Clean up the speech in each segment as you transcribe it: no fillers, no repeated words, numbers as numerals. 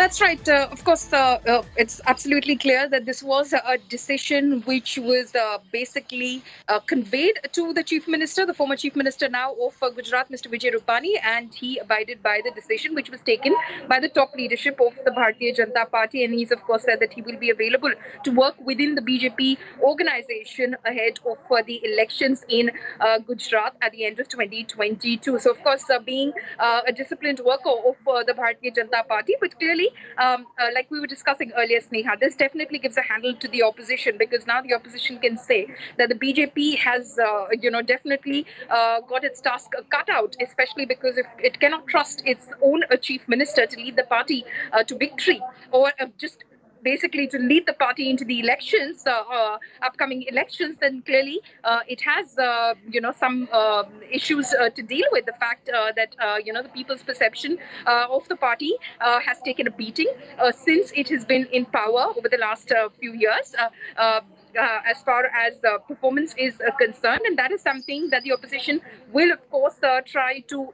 That's right. Of course, it's absolutely clear that this was a decision which was basically conveyed to the Chief Minister, the former Chief Minister now of Gujarat, Mr. Vijay Rupani, and he abided by the decision which was taken by the top leadership of the Bharatiya Janata Party. And he's, of course, said that he will be available to work within the BJP organization ahead of the elections in Gujarat at the end of 2022. So, of course, being a disciplined worker of the Bharatiya Janata Party, but clearly like we were discussing earlier, Sneha, this definitely gives a handle to the opposition, because now the opposition can say that the BJP has, definitely got its task cut out, especially because if it cannot trust its own chief minister to lead the party to victory, or just basically to lead the party into the elections, upcoming elections, then clearly it has, some issues to deal with. The fact that, the people's perception of the party has taken a beating since it has been in power over the last few years. As far as performance is concerned, and that is something that the opposition will, of course, try to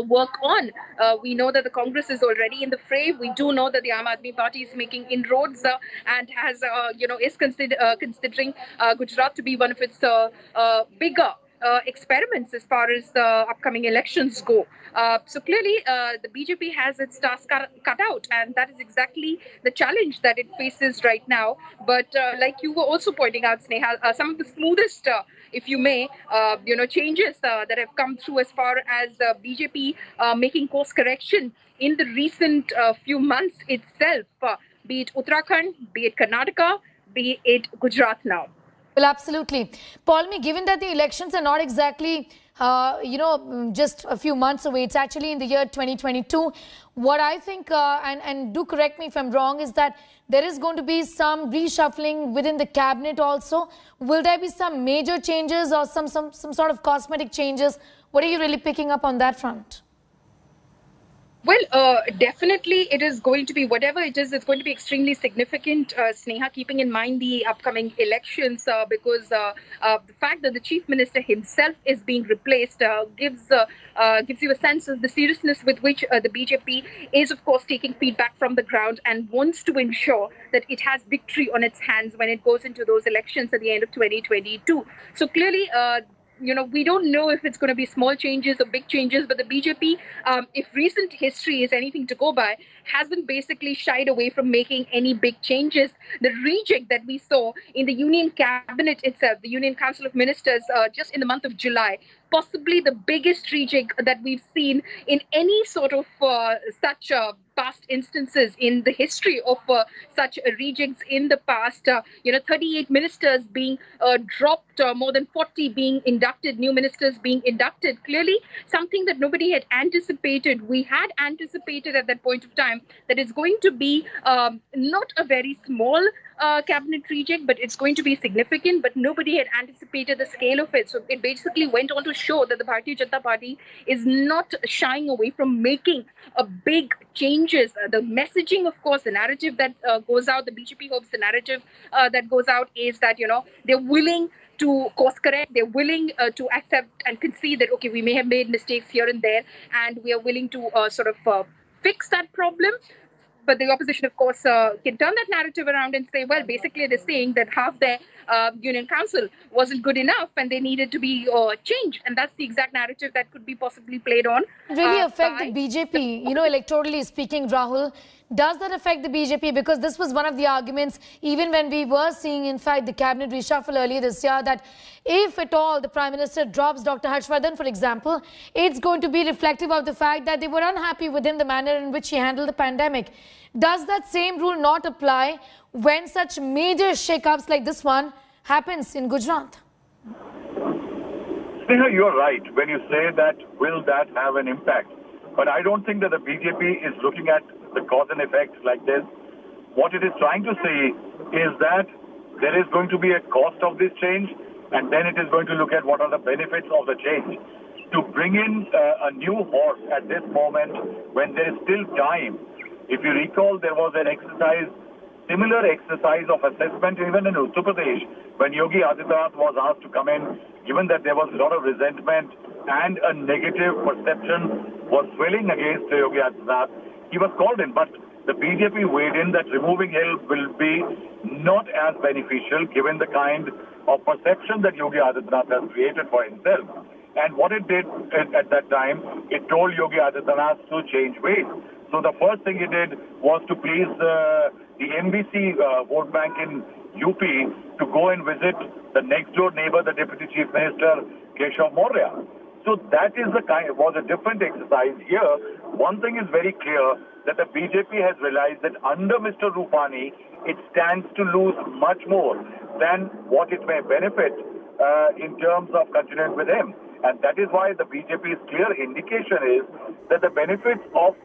work on. We know that the Congress is already in the fray. We do know that the Aam Aadmi Party is making inroads and has, is considering Gujarat to be one of its bigger experiments as far as the upcoming elections go. So clearly, the BJP has its task cut out, and that is exactly the challenge that it faces right now. But like you were also pointing out, Sneha, some of the smoothest, if you may, changes that have come through as far as BJP making course correction in the recent few months itself, be it Uttarakhand, be it Karnataka, be it Gujarat now. Well, absolutely. Paul, given that the elections are not exactly, just a few months away, it's actually in the year 2022. What I think, and do correct me if I'm wrong, is that there is going to be some reshuffling within the cabinet also. Will there be some major changes or some sort of cosmetic changes? What are you really picking up on that front? Well, definitely it is going to be, whatever it is, it's going to be extremely significant, Sneha, keeping in mind the upcoming elections, because the fact that the Chief Minister himself is being replaced gives you a sense of the seriousness with which the BJP is, of course, taking feedback from the ground and wants to ensure that it has victory on its hands when it goes into those elections at the end of 2022. So clearly, we don't know if it's going to be small changes or big changes, but the BJP, if recent history is anything to go by, hasn't basically shied away from making any big changes. The rejig that we saw in the Union Cabinet itself, the Union Council of Ministers, just in the month of July, possibly the biggest rejig that we've seen in any sort of such past instances in the history of such rejigs in the past. 38 ministers being dropped, more than 40 being inducted, new ministers being inducted. Clearly, something that nobody had anticipated. We had anticipated at that point of time that it's going to be not a very small cabinet rejig, but it's going to be significant, but nobody had anticipated the scale of it. So it basically went on to show that the Bharatiya Janata Party is not shying away from making a big changes. The messaging, of course, the narrative that goes out, the BJP hopes the narrative that goes out is that, they're willing to course correct, they're willing to accept and concede that, okay, we may have made mistakes here and there, and we are willing to fix that problem. But the opposition, of course, can turn that narrative around and say, well, basically they're saying that half their union council wasn't good enough and they needed to be changed. And that's the exact narrative that could be possibly played on. Really affect the BJP, electorally speaking, Rahul. Does that affect the BJP? Because this was one of the arguments, even when we were seeing, in fact, the cabinet reshuffle earlier this year, that if at all the Prime Minister drops Dr. Harshvardhan, for example, it's going to be reflective of the fact that they were unhappy with him, the manner in which he handled the pandemic. Does that same rule not apply when such major shakeups like this one happens in Gujarat? Sneha, you're right when you say that will that have an impact. But I don't think that the BJP is looking at the cause and effect like this. What it is trying to say is that there is going to be a cost of this change, and then it is going to look at what are the benefits of the change. To bring in a new horse at this moment when there is still time. If you recall, there was an exercise, similar exercise of assessment even in Uttar Pradesh when Yogi Adityanath was asked to come in, given that there was a lot of resentment and a negative perception was swelling against Yogi Adityanath. he was called in. But the BJP weighed in that removing him will be not as beneficial given the kind of perception that Yogi Adityanath has created for himself. And what it did at that time, it told Yogi Adityanath to change ways. So the first thing he did was to please the MBC vote bank in UP to go and visit the next door neighbor, the Deputy Chief Minister, Keshav Maurya. So that is was a different exercise here. One thing is very clear, that the BJP has realized that under Mr. Rupani, it stands to lose much more than what it may benefit in terms of continuing with him. And that is why the BJP's clear indication is that the benefits of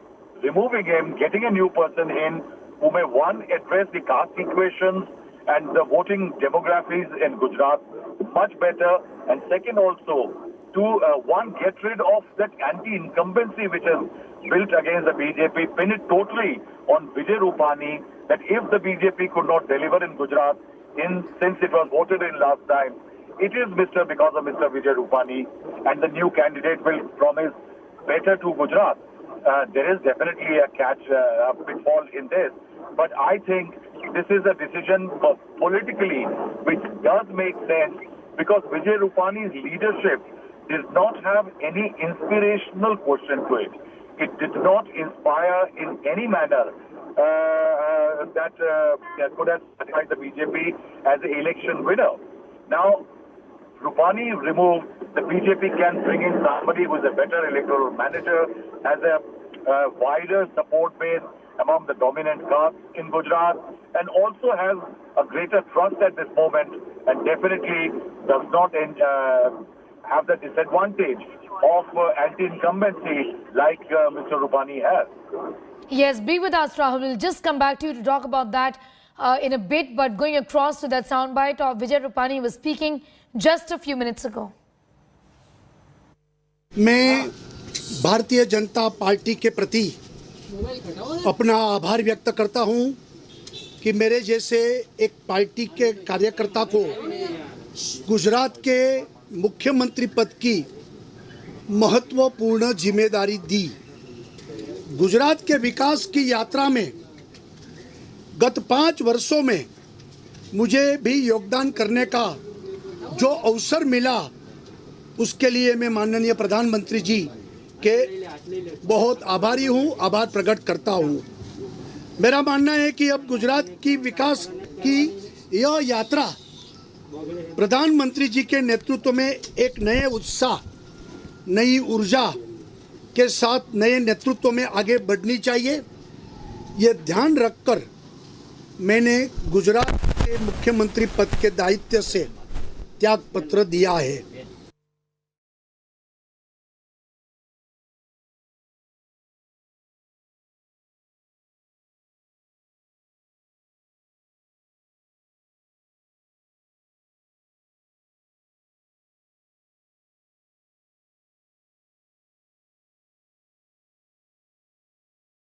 removing him, getting a new person in who may, one, address the caste equations and the voting demographics in Gujarat much better, and second also, to one, get rid of that anti-incumbency which is built against the BJP, pin it totally on Vijay Rupani, that if the BJP could not deliver in Gujarat, since it was voted in last time, it is because of Mr. Vijay Rupani, and the new candidate will promise better to Gujarat. There is definitely a pitfall in this, but I think this is a decision politically which does make sense, because Vijay Rupani's leadership does not have any inspirational quotient to it. It did not inspire in any manner that could have certified the BJP as the election winner. Now, Rupani removed, the BJP can bring in somebody who is a better electoral manager, has a wider support base among the dominant caste in Gujarat, and also has a greater trust at this moment, and definitely does not have the disadvantage of anti-incumbency like Mr. Rupani has. Yes, be with us, Rahul. We'll just come back to you to talk about that in a bit, but going across to that soundbite of Vijay Rupani was speaking just a few minutes ago. मैं Bharatiya Janata party के प्रति अपना आभार व्यक्त करता हूं कि मेरे जैसे एक पार्टी के कार्यकर्ता को गुजरात के मुख्यमंत्री पद की महत्वपूर्ण जिम्मेदारी दी। गुजरात के विकास की यात्रा में गत 5 वर्षों में मुझे भी योगदान करने का जो अवसर मिला, उसके लिए मैं माननीय प्रधानमंत्री जी के बहुत आभारी हूँ, आभार प्रकट करता हूँ। मेरा मानना है कि अब गुजरात की विकास की यह यात्रा प्रधानमंत्री जी के नेतृत्व में एक नए उत्साह, नई ऊर्जा के साथ नए नेतृत्व में आगे बढ़नी चाहिए। ये ध्यान रखकर मैंने गुजरात के मुख्यमंत्री पद के दायित्व से त्याग पत्र दिया है।